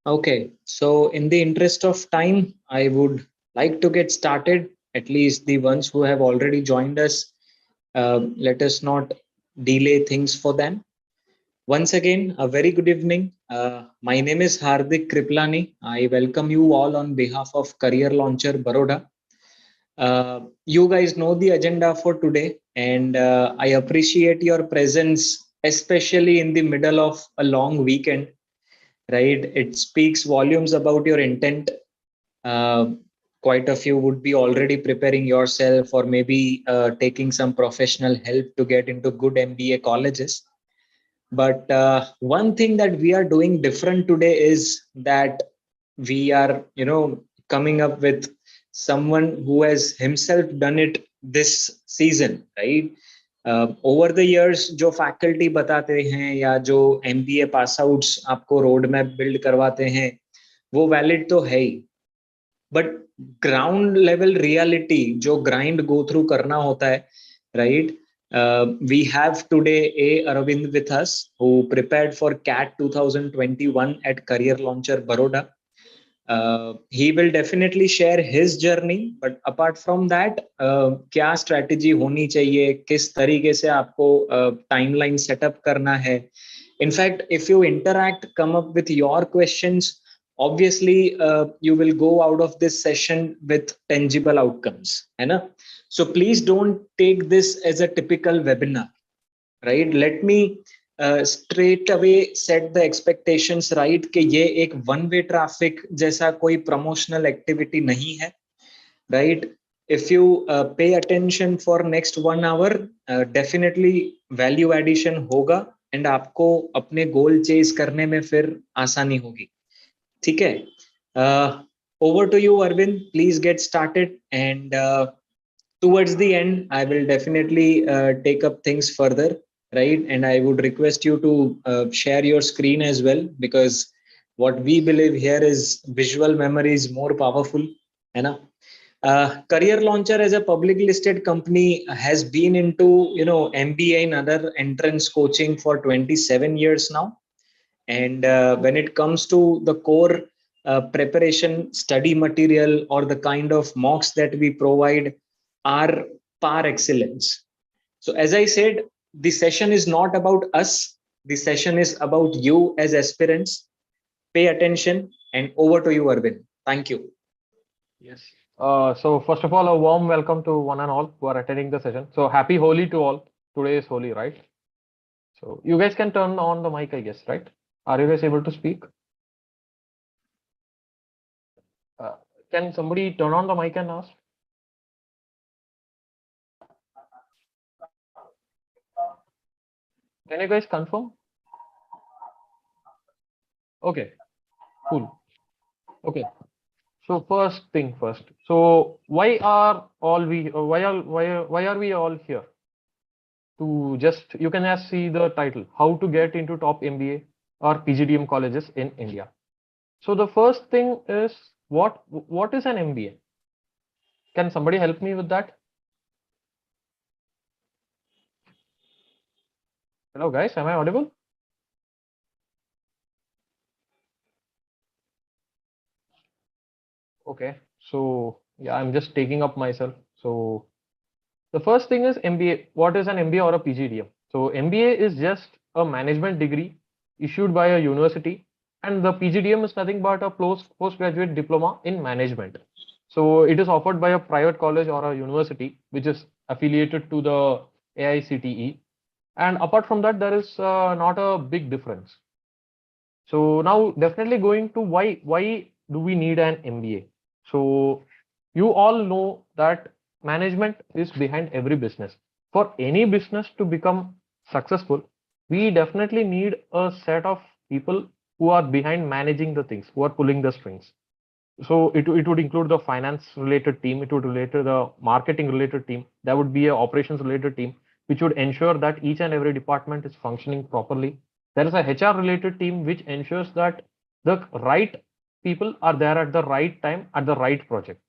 Okay, so in the interest of time, I would like to get started. At least the ones who have already joined us, let us not delay things for them. Once again, a very good evening. My name is Hardik Kriplani. I welcome you all on behalf of Career Launcher Baroda. You guys know the agenda for today, and I appreciate your presence, especially in the middle of a long weekend, right? It speaks volumes about your intent. uh, Quite a few would be already preparing yourself or maybe taking some professional help to get into good MBA colleges. But one thing that we are doing different today is that we are, coming up with someone who has himself done it this season, right? Over the years, जो faculty बताते हैं या जो MBA पास outs आपको road map build करवाते हैं, वो valid तो है ही, बट ग्राउंड लेवल रियलिटी जो ग्राइंड गो थ्रू करना होता है, right? We have today a Aravind with us who prepared for CAT 2021 at Career Launcher Baroda. He will definitely share his journey, but apart from that, क्या strategy होनी चाहिए, किस तरीके से आपको timeline setup करना है. In fact, if you interact, come up with your questions, obviously you will go out of this session with tangible outcomes, है ना? So please don't take this as a typical webinar, right? Let me straight away set the expectations right कि ये एक one way traffic जैसा कोई promotional activity नहीं है, right? If you pay attention for next 1 hour, definitely value addition होगा and आपको अपने goal chase करने में फिर आसानी होगी, ठीक है? Over to you, Arvind. Please get started, and towards the end, I will definitely take up things further, right? And I would request you to share your screen as well, because what we believe here is visual memory is more powerful, है ना? Career Launcher as a public listed company has been into MBA and other entrance coaching for 27 years now. And when it comes to the core preparation study material or the kind of mocks that we provide are par excellence. So as I said, the session is not about us. The session is about you as aspirants. Pay attention, and over to you, Arvind. Thank you. Yes. So first of all, a warm welcome to one and all who are attending the session. So happy Holi to all. Today is Holi, right? So you guys can turn on the mic, I guess, right? Are you guys able to speak? Can somebody turn on the mic and ask? Can you guys confirm? Okay, cool. Okay. So first thing first. So why are we all here? To just, you can just see the title, how to get into top MBA or PGDM colleges in India. So the first thing is, what is an MBA? Can somebody help me with that? Hello guys, am I audible? Okay, so yeah, I'm just taking up myself. So the first thing is MBA. What is an MBA or a PGDM? So MBA is just a management degree issued by a university, and the PGDM is nothing but a postgraduate diploma in management. So it is offered by a private college or a university which is affiliated to the AICTE. And apart from that, there is not a big difference. So now definitely going to why do we need an MBA? So you all know that management is behind every business. For any business to become successful, we definitely need a set of people who are behind managing the things, who are pulling the strings. So it would include the finance related team, it would relate to the marketing related team, there would be a operations related team, which would ensure that each and every department is functioning properly. There is a HR related team which ensures that the right people are there at the right time at the right project.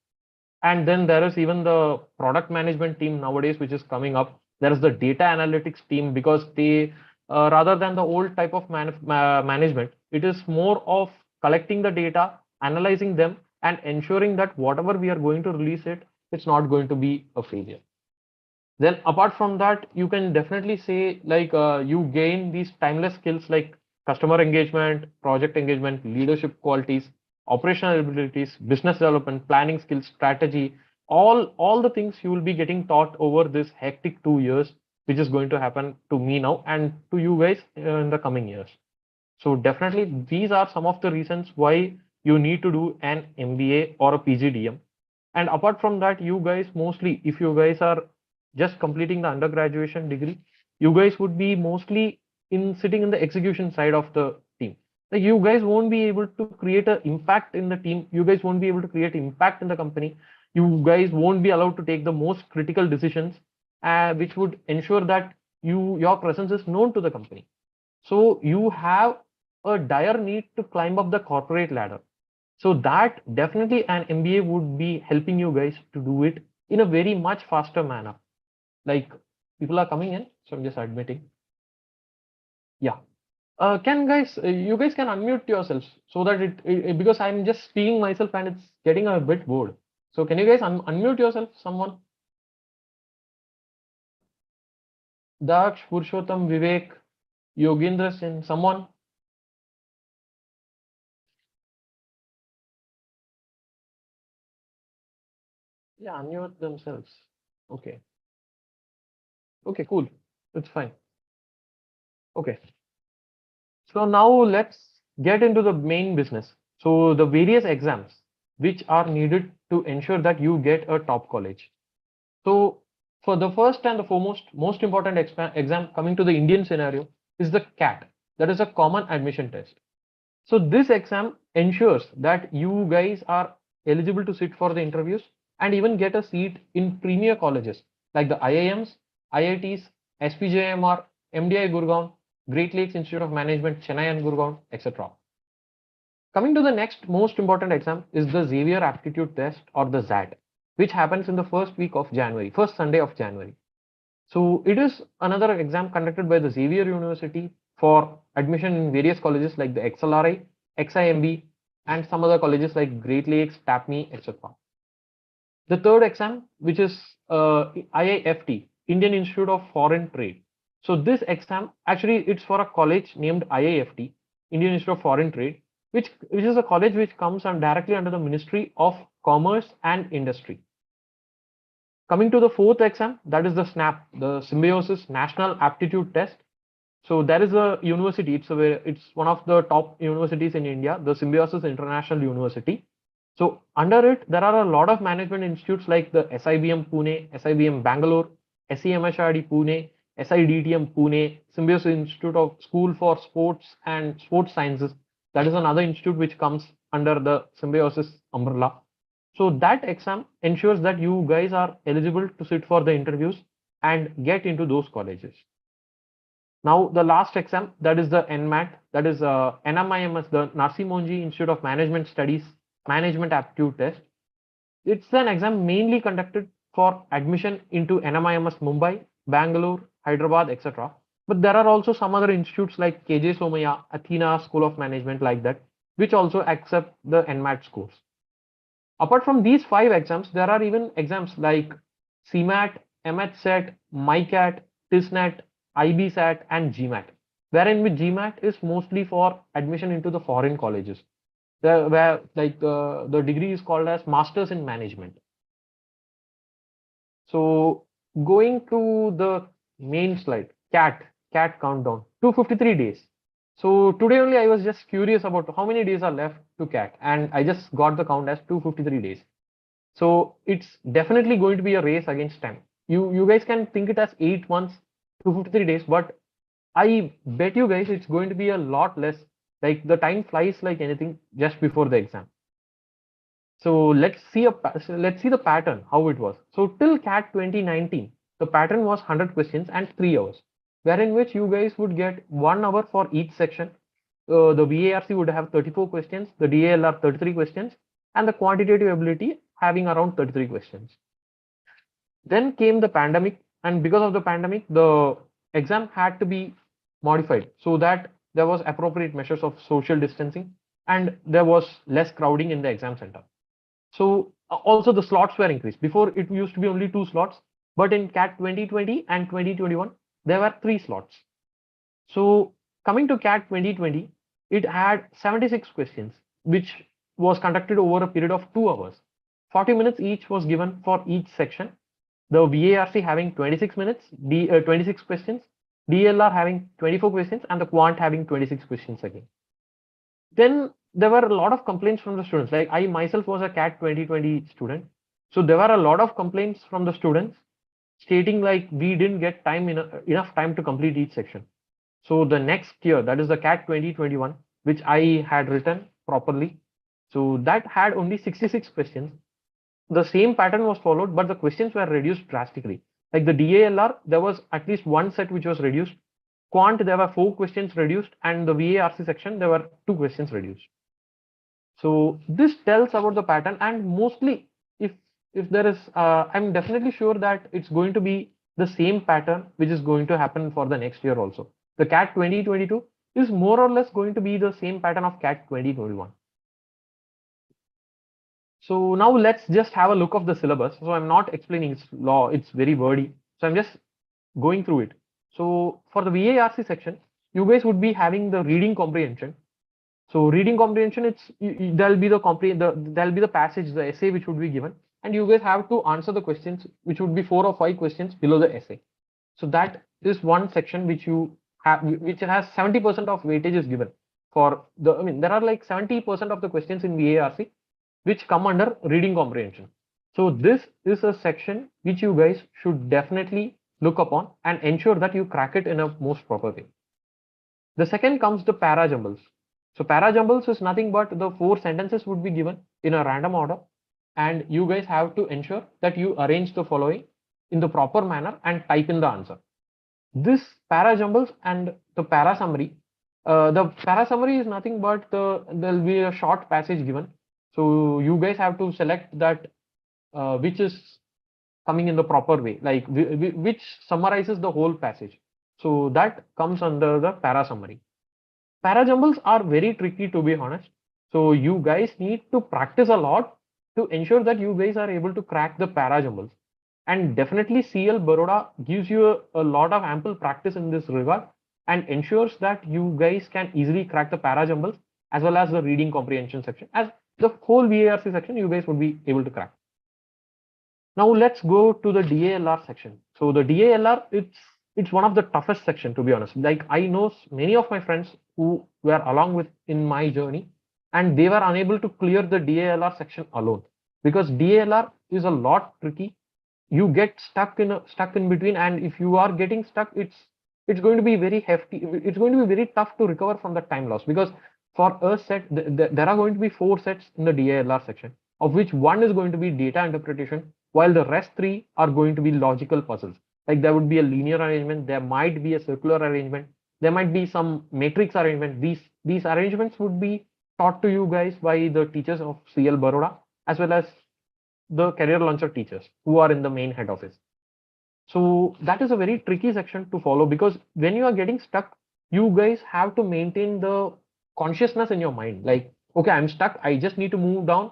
And then there is even the product management team nowadays, which is coming up. There is the data analytics team, because they rather than the old type of management, it is more of collecting the data, analyzing them, and ensuring that whatever we are going to release it's not going to be a failure. Then apart from that, you can definitely say like you gain these timeless skills like customer engagement, project engagement, leadership qualities, operational abilities, business development, planning skills, strategy, all the things you will be getting taught over this hectic 2 years, which is going to happen to me now and to you guys in the coming years. So definitely these are some of the reasons why you need to do an MBA or a PGDM. And apart from that, you guys mostly, if you guys are just completing the undergraduation degree, you guys would be mostly in sitting in the execution side of the team. Like you guys won't be able to create an impact in the team. You guys won't be able to create impact in the company. You guys won't be allowed to take the most critical decisions, which would ensure that your presence is known to the company. So you have a dire need to climb up the corporate ladder. So that definitely an MBA would be helping you guys to do it in a very much faster manner. Like people are coming in, so I'm just admitting. Yeah. You guys can unmute yourselves so that because I'm just speaking myself and it's getting a bit bored. So can you guys unmute yourself, someone? Daksh, Purushottam, Vivek, Yogendra Singh, someone? Yeah, unmute themselves. Okay. Okay, cool. It's fine. Okay. So now let's get into the main business. So the various exams which are needed to ensure that you get a top college. So for the first and the foremost, most important exam coming to the Indian scenario is the CAT. That is a common admission test. So this exam ensures that you guys are eligible to sit for the interviews and even get a seat in premier colleges like the IIMs, IITs, SPJMR, MDI Gurgaon, Great Lakes Institute of Management, Chennai and Gurgaon, etc. Coming to the next most important exam is the Xavier Aptitude Test or the XAT, which happens in the first week of January, first Sunday of January. So it is another exam conducted by the Xavier University for admission in various colleges like the XLRI, XIMB, and some other colleges like Great Lakes, TAPME, etc. The third exam, which is IIFT, Indian Institute of Foreign Trade. So this exam, actually, it's for a college named IIFT, Indian Institute of Foreign Trade, which is a college which comes directly under the Ministry of Commerce and Industry. Coming to the fourth exam, that is the SNAP, the Symbiosis National Aptitude Test. So there is a university, it's one of the top universities in India, the Symbiosis International University. So under it, there are a lot of management institutes like the SIBM Pune, SIBM Bangalore, SEMHRD Pune, SIDTM Pune, Symbiosis Institute of School for Sports and Sports Sciences. That is another institute which comes under the Symbiosis umbrella. So that exam ensures that you guys are eligible to sit for the interviews and get into those colleges. Now the last exam, that is the NMAT, that is NMIMS, the Narsi Monji Institute of Management Studies Management Aptitude Test. It's an exam mainly conducted for admission into NMIMS Mumbai, Bangalore, Hyderabad, etc. But there are also some other institutes like KJ Somaya, Athena School of Management like that, which also accept the NMAT scores. Apart from these 5 exams, there are even exams like CMAT, MHSET, MyCAT, TISNET, IBSAT, and GMAT, wherein with GMAT is mostly for admission into the foreign colleges, where like the degree is called as Masters in Management. So going to the main slide, CAT countdown, 253 days. So today only I was just curious about how many days are left to CAT, and I just got the count as 253 days. So it's definitely going to be a race against time. You guys can think it as 8 months, 253 days, but I bet you guys it's going to be a lot less. Like the time flies like anything just before the exam. So let's see the pattern, how it was. So till CAT 2019, the pattern was 100 questions and 3 hours, wherein which you guys would get 1 hour for each section. The VARC would have 34 questions, the DALR 33 questions, and the quantitative ability having around 33 questions. Then came the pandemic, and because of the pandemic, the exam had to be modified so that there was appropriate measures of social distancing. and there was less crowding in the exam center. So also the slots were increased. Before it used to be only 2 slots, but in CAT 2020 and 2021, there were 3 slots. So coming to CAT 2020, it had 76 questions, which was conducted over a period of 2 hours. 40 minutes each was given for each section. The VARC having 26 minutes, 26 questions, DLR having 24 questions, and the quant having 26 questions again. Then there were a lot of complaints from the students. Like I myself was a CAT 2020 student. So there were a lot of complaints from the students stating like we didn't get enough time to complete each section. So the next year, that is the CAT 2021, which I had written properly. So that had only 66 questions. The same pattern was followed, but the questions were reduced drastically. Like the DALR, there was at least one set which was reduced. Quant, there were 4 questions reduced, and the VARC section, there were 2 questions reduced. So this tells about the pattern, and mostly if there is, I'm definitely sure that it's going to be the same pattern which is going to happen for the next year also. The CAT 2022 is more or less going to be the same pattern of CAT 2021. So now let's just have a look of the syllabus. So I'm not explaining its law, it's very wordy. So I'm just going through it. So for the VARC section, you guys would be having the reading comprehension. So reading comprehension, there'll be the passage, the essay which would be given, and you guys have to answer the questions, which would be 4 or 5 questions below the essay. So that is one section which you have, which has 70% of weightage is given for the. I mean, there are like 70% of the questions in VARC which come under reading comprehension. So this is a section which you guys should definitely look upon and ensure that you crack it in a most proper way. The second comes the para jumbles. So para jumbles is nothing but the 4 sentences would be given in a random order, and you guys have to ensure that you arrange the following in the proper manner and type in the answer. This para jumbles and the para summary. The para summary is nothing but there'll be a short passage given. So you guys have to select that which is coming in the proper way, like which summarizes the whole passage. So that comes under the para summary. Para jumbles are very tricky, to be honest. So you guys need to practice a lot to ensure that you guys are able to crack the para jumbles. And definitely CL Baroda gives you a lot of ample practice in this regard and ensures that you guys can easily crack the para jumbles as well as the reading comprehension section. As the whole VARC section, you guys would be able to crack. Now let's go to the DALR section. So the DALR, it's one of the toughest section, to be honest. Like I know many of my friends who were along with in my journey, and they were unable to clear the DALR section alone because DALR is a lot tricky. You get stuck in between, and if you are getting stuck, it's going to be very hefty. It's going to be very tough to recover from the time loss, because for a set, there are going to be 4 sets in the DALR section, of which one is going to be data interpretation, while the rest 3 are going to be logical puzzles. Like there would be a linear arrangement, there might be a circular arrangement, there might be some matrix arrangement. These arrangements would be taught to you guys by the teachers of CL Baroda, as well as the career launcher teachers who are in the main head office. So that is a very tricky section to follow, because when you are getting stuck, you guys have to maintain the consciousness in your mind. Like, okay, I'm stuck, I just need to move down.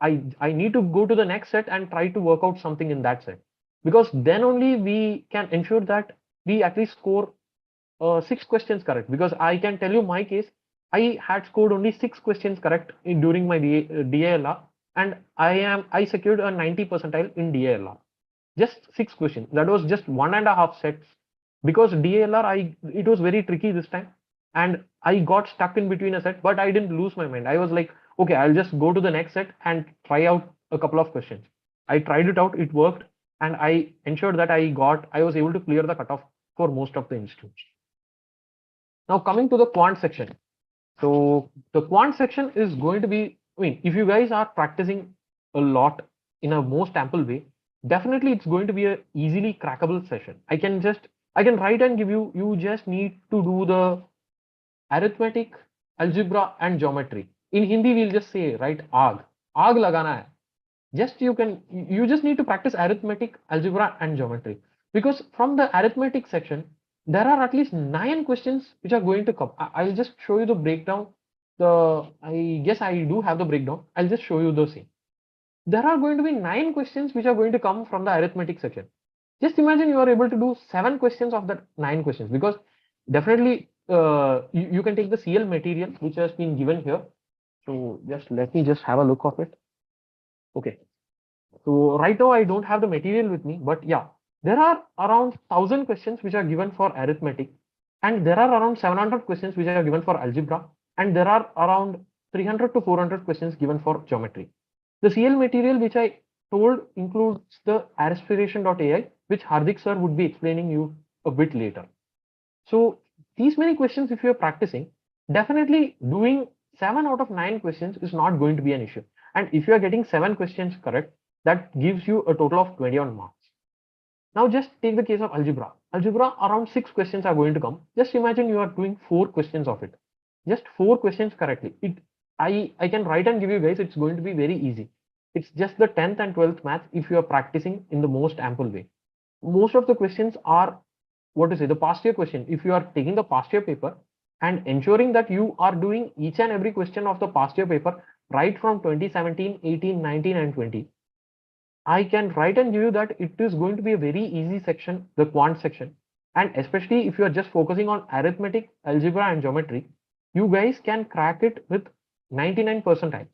I need to go to the next set and try to work out something in that set, because then only we can ensure that we at least score 6 questions correct. Because I can tell you my case, I had scored only 6 questions correct during my DALR, and I secured a 90 percentile in DALR. Just 6 questions. That was just 1.5 sets. Because DALR, it was very tricky this time, and I got stuck in between a set, but I didn't lose my mind. I was like, okay, I'll just go to the next set and try out a couple of questions. I tried it out, it worked, and I ensured that I was able to clear the cutoff for most of the institutes. Now coming to the quant section. So the quant section is going to be, I mean, if you guys are practicing a lot in a most ample way, definitely it's going to be a easily crackable session. I can write and give you, you just need to do the arithmetic, algebra and geometry. In Hindi, we'll just say, right, aag lagana hai. You just need to practice arithmetic, algebra and geometry, because from the arithmetic section, there are at least 9 questions which are going to come. I'll just show you the breakdown I guess I do have the breakdown. I'll just show you the same. There are going to be 9 questions which are going to come from the arithmetic section. Just imagine you are able to do 7 questions of that 9 questions, because definitely you can take the CL material which has been given here. So just let me just have a look of it. Okay. So right now I don't have the material with me, but yeah, there are around 1000 questions which are given for arithmetic, and there are around 700 questions which are given for algebra, and there are around 300 to 400 questions given for geometry. The CL material which I told includes the aspiration.ai, which Hardik sir would be explaining you a bit later. So these many questions, if you're practicing, definitely doing 7 out of 9 questions is not going to be an issue. And if you are getting 7 questions correct, that gives you a total of 20 on marks. Now just take the case of algebra. Algebra, around 6 questions are going to come. Just imagine you are doing 4 questions of it. Just 4 questions correctly. I can write and give you guys, it's going to be very easy. It's just the 10th and 12th maths if you are practicing in the most ample way. Most of the questions are, what to say, the past year question. If you are taking the past year paper and ensuring that you are doing each and every question of the past year paper right from 2017, 18, 19 and 20, I can write and give you that it is going to be a very easy section, the quant section. And especially if you are just focusing on arithmetic, algebra and geometry, you guys can crack it with 99 percentile.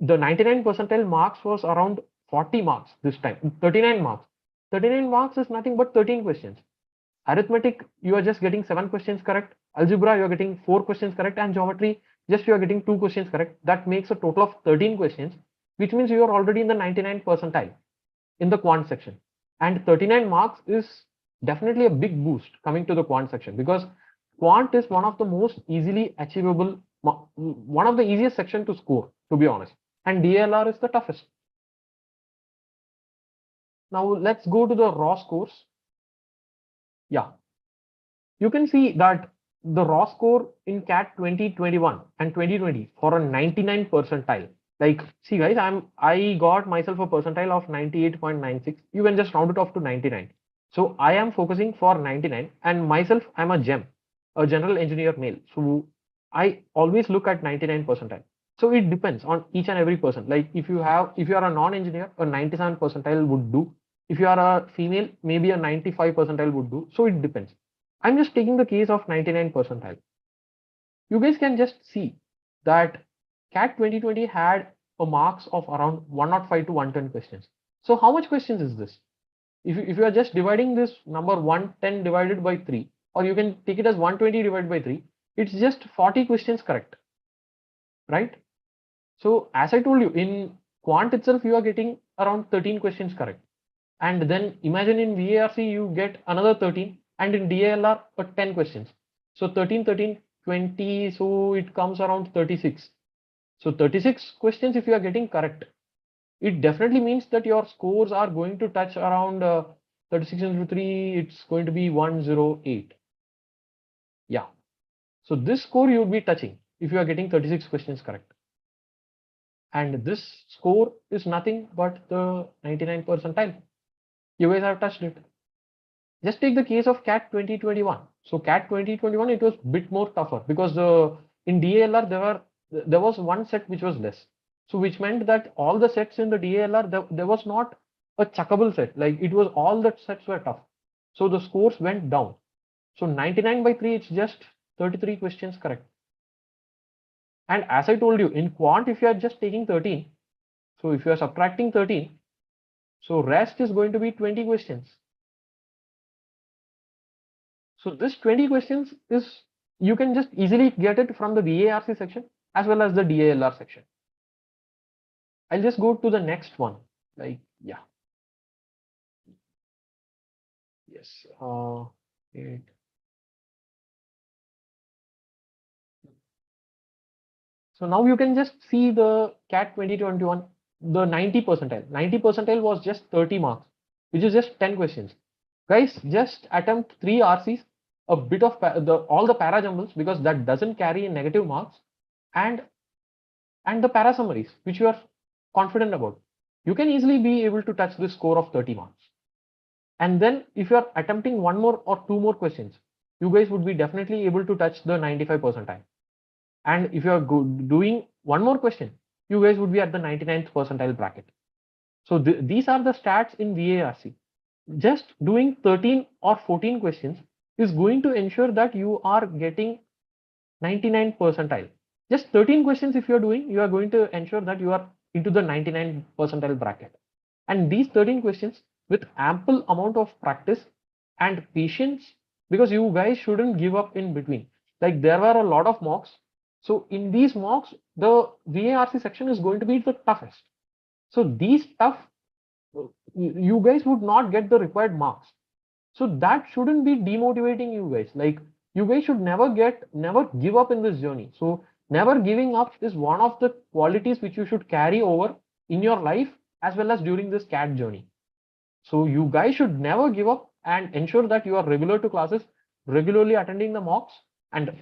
The 99 percentile marks was around 40 marks this time, 39 marks. 39 marks is nothing but 13 questions. Arithmetic, you are just getting 7 questions correct. Algebra, you are getting 4 questions correct. And geometry, just you are getting 2 questions correct. That makes a total of 13 questions, which means you are already in the 99 percentile in the quant section. And 39 marks is definitely a big boost coming to the quant section, because quant is one of the most easily achievable, one of the easiest section to score, to be honest. And DLR is the toughest. Now let's go to the raw scores. Yeah, you can see that the raw score in CAT 2021 and 2020 for a 99 percentile. Like, see guys, I got myself a percentile of 98.96. You can just round it off to 99. So I am focusing for 99, and myself, I'm a GEM, a general engineer male. So I always look at 99 percentile. So it depends on each and every person. Like if you are a non-engineer, a 97 percentile would do. If you are a female, maybe a 95 percentile would do. So it depends. I'm just taking the case of 99 percentile. You guys can just see that CAT 2020 had a marks of around 105 to 110 questions. So how much questions is this? If you are just dividing this number 110 divided by 3, or you can take it as 120 divided by 3, it's just 40 questions correct, right? So as I told you, in quant itself, you are getting around 13 questions correct. And then imagine in VARC, you get another 13, and in DALR, 10 questions. So 13, 13, 20, so it comes around 36. So 36 questions, if you are getting correct, it definitely means that your scores are going to touch around 36 into 3, it's going to be 108. Yeah. So this score you would be touching if you are getting 36 questions correct. And this score is nothing but the 99 percentile. You guys have touched it. Just take the case of CAT 2021. So CAT 2021, it was a bit more tougher, because in DALR there was one set which was less. So which meant that all the sets in the DALR, there was not a chuckable set. Like it was, all the sets were tough. So the scores went down. So 99 by 3, it's just 33 questions correct. And as I told you, in quant, if you are just taking 13, so if you are subtracting 13, so rest is going to be 20 questions. So this 20 questions is, you can just easily get it from the VARC section as well as the DALR section. I'll just go to the next one. Like, yeah. Yes. Wait. So now you can just see the CAT 2021, the 90 percentile. 90 percentile was just 30 marks, which is just 10 questions. Guys, just attempt 3 RCs, a bit of all the para jumbles, because that doesn't carry negative marks, and the para summaries, which you are confident about. You can easily be able to touch this score of 30 marks. And then if you are attempting 1 more or 2 more questions, you guys would be definitely able to touch the 95 percentile. And if you are doing one more question, you guys would be at the 99th percentile bracket. So these are the stats in VARC. Just doing 13 or 14 questions is going to ensure that you are getting 99 percentile. Just 13 questions if you're doing, you are going to ensure that you are into the 99 percentile bracket. And these 13 questions with ample amount of practice and patience, because you guys shouldn't give up in between. Like there were a lot of mocks. So in these mocks, the VARC section is going to be the toughest. So these tough, you guys would not get the required marks. So that shouldn't be demotivating you guys. Like you guys should never give up in this journey. So never giving up is one of the qualities which you should carry over in your life as well as during this CAT journey. So you guys should never give up and ensure that you are regular to classes, regularly attending the mocks, and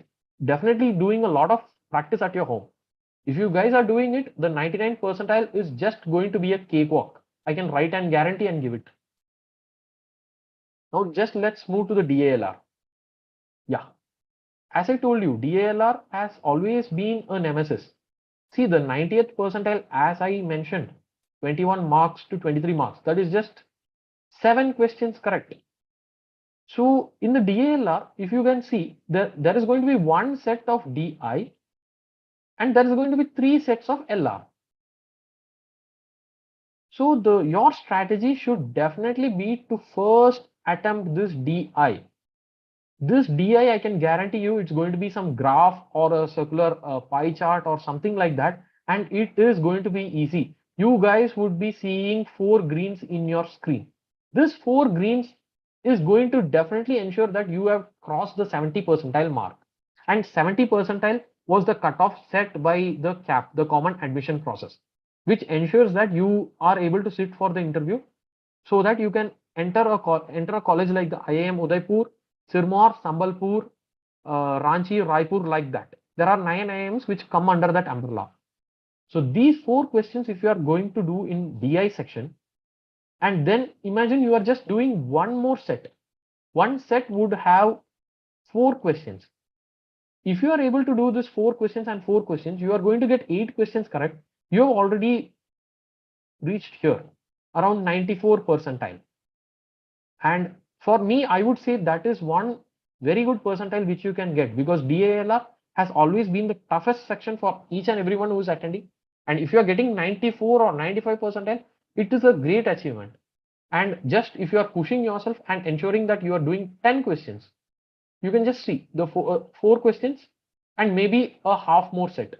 definitely doing a lot of practice at your home. If you guys are doing it, the 99 percentile is just going to be a cakewalk. I can write and guarantee and give it. Now just let's move to the DALR. Yeah, as I told you, DALR has always been a nemesis. See, the 90th percentile, as I mentioned, 21 marks to 23 marks. That is just 7 questions correct. So in the DALR, if you can see, there is going to be one set of DI and there is going to be 3 sets of LR. So your strategy should definitely be to first attempt this DI. This DI, I can guarantee you it's going to be some graph or a circular pie chart or something like that. And it is going to be easy. You guys would be seeing 4 greens in your screen. This 4 greens is going to definitely ensure that you have crossed the 70 percentile mark. And 70 percentile was the cutoff set by the CAP, the common admission process, which ensures that you are able to sit for the interview so that you can enter a college like the IIM Udaipur, Sirmaur, Sambalpur, Ranchi, Raipur, like that. There are 9 IIMs which come under that umbrella. So these 4 questions, if you are going to do in DI section, and then imagine you are just doing one more set. One set would have 4 questions. If you are able to do this 4 questions and 4 questions, you are going to get 8 questions correct. You have already reached here around 94 percentile. And for me, I would say that is one very good percentile which you can get, because DALR has always been the toughest section for each and everyone who is attending. And if you are getting 94 or 95 percentile, it is a great achievement. And just if you are pushing yourself and ensuring that you are doing 10 questions, you can just see the 4 questions and maybe a half more set.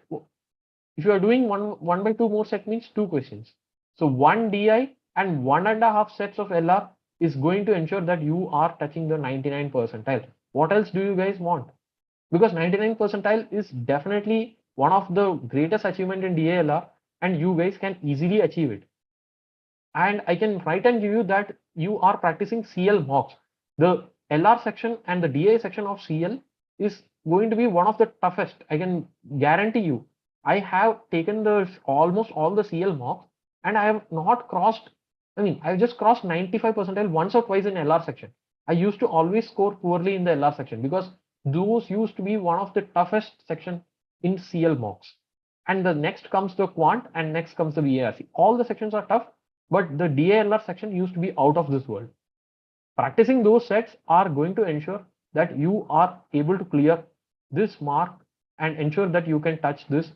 If you are doing 1 by 2 more set means 2 questions. So 1 DI and 1.5 sets of LR is going to ensure that you are touching the 99 percentile. What else do you guys want? Because 99 percentile is definitely one of the greatest achievement in DALR, and you guys can easily achieve it. And I can write and give you that you are practicing CL mocks. The LR section and the DI section of CL is going to be one of the toughest. I can guarantee you. I have taken the almost all the CL mocks and I have not crossed. I mean, I've just crossed 95 percentile once or twice in LR section. I used to always score poorly in the LR section because those used to be one of the toughest section in CL mocks. And the next comes the quant and next comes the VARC. All the sections are tough, but the DALR section used to be out of this world. Practicing those sets are going to ensure that you are able to clear this mark and ensure that you can touch this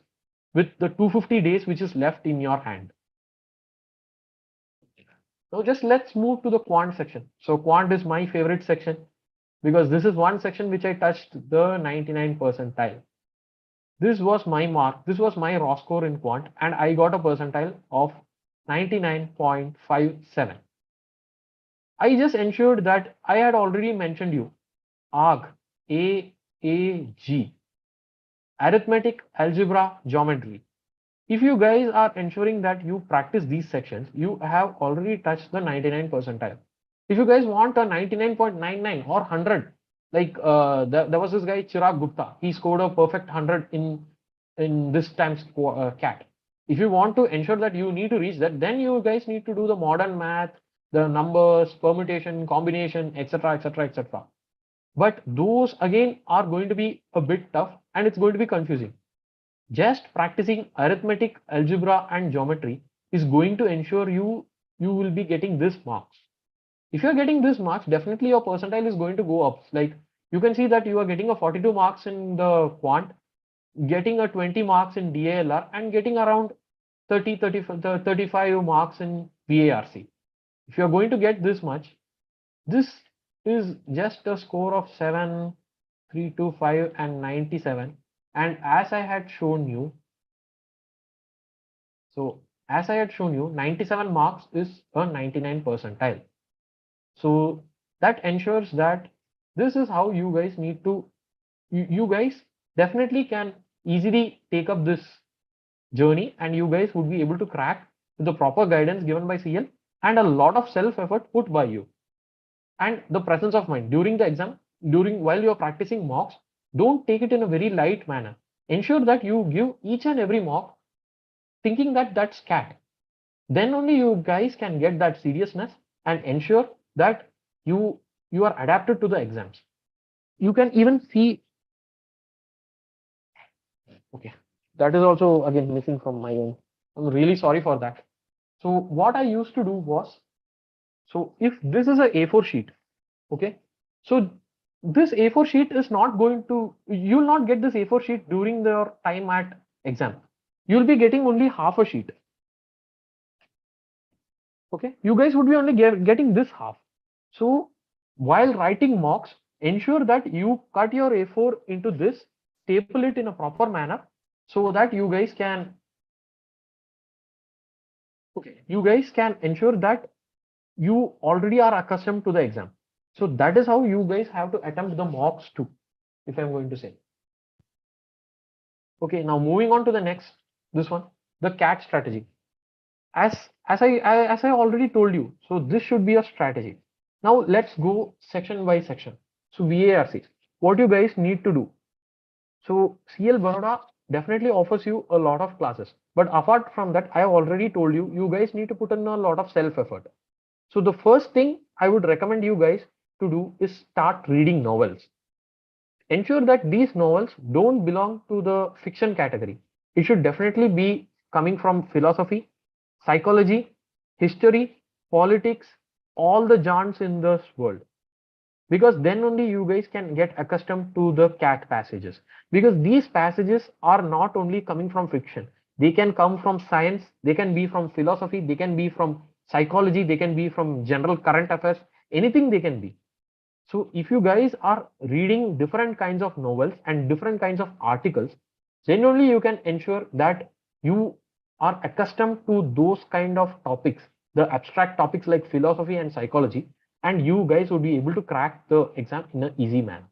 with the 250 days which is left in your hand. Now just let's move to the quant section. So quant is my favorite section because this is one section which I touched the 99 percentile. This was my mark. This was my raw score in quant, and I got a percentile of 99.57. I just ensured that I had already mentioned you AAG, arithmetic, algebra, geometry. If you guys are ensuring that you practice these sections, you have already touched the 99 percentile. If you guys want a 99.99 or 100, like there was this guy Chirag Gupta, he scored a perfect 100 in this time's CAT. If you want to ensure that you need to reach that, then you guys need to do the modern math, the numbers, permutation, combination, etc., etc., etc. But those again are going to be a bit tough and it's going to be confusing. Just practicing arithmetic, algebra, and geometry is going to ensure you will be getting this marks. If you're getting this marks, definitely your percentile is going to go up. Like you can see that you are getting a 42 marks in the quant, getting a 20 marks in DALR, and getting around 35 marks in VARC. If you're going to get this much, this is just a score of 7, 325, and 97. And as I had shown you, so as I had shown you, 97 marks is a 99 percentile. So that ensures that this is how you guys need to, you guys definitely can easily take up this journey, and you guys would be able to crack with the proper guidance given by CL and a lot of self effort put by you and the presence of mind during the exam. While you're practicing mocks, don't take it in a very light manner. Ensure that you give each and every mock thinking that that's cat. Then only you guys can get that seriousness and ensure that you are adapted to the exams. You can even see, okay, that is also again missing from my end. I'm really sorry for that. So what I used to do was, so if this is a A4 sheet, okay, so this A4 sheet is not going to, you will not get this A4 sheet during your time at exam. You'll be getting only half a sheet. Okay, you guys would be only getting this half. So while writing mocks, ensure that you cut your A4 into this, staple it in a proper manner so that you guys can, okay, you guys can ensure that you already are accustomed to the exam. So that is how you guys have to attempt the mocks too, if I'm going to say. Okay, now moving on to the next, this one, the CAT strategy. As I already told you, so this should be a strategy. Now let's go section by section. So VARC, what you guys need to do. So CL Baroda definitely offers you a lot of classes, but apart from that, I have already told you, you guys need to put in a lot of self effort. So the first thing I would recommend you guys to do is start reading novels. Ensure that these novels don't belong to the fiction category. It should definitely be coming from philosophy, psychology, history, politics, all the genres in this world. Because then only you guys can get accustomed to the cat passages. Because these passages are not only coming from fiction, they can come from science, they can be from philosophy, they can be from psychology, they can be from general current affairs, anything they can be. So if you guys are reading different kinds of novels and different kinds of articles, then only you can ensure that you are accustomed to those kind of topics, the abstract topics like philosophy and psychology, and you guys would be able to crack the exam in an easy manner.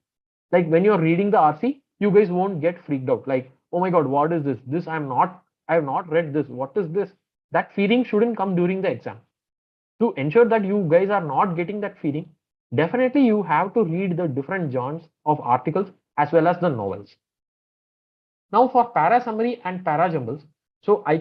Like when you're reading the RC, you guys won't get freaked out. Like, oh my God, what is this? I have not read this. What is this? That feeling shouldn't come during the exam. To ensure that you guys are not getting that feeling, definitely you have to read the different genres of articles as well as the novels. Now for para summary and para jumbles, so I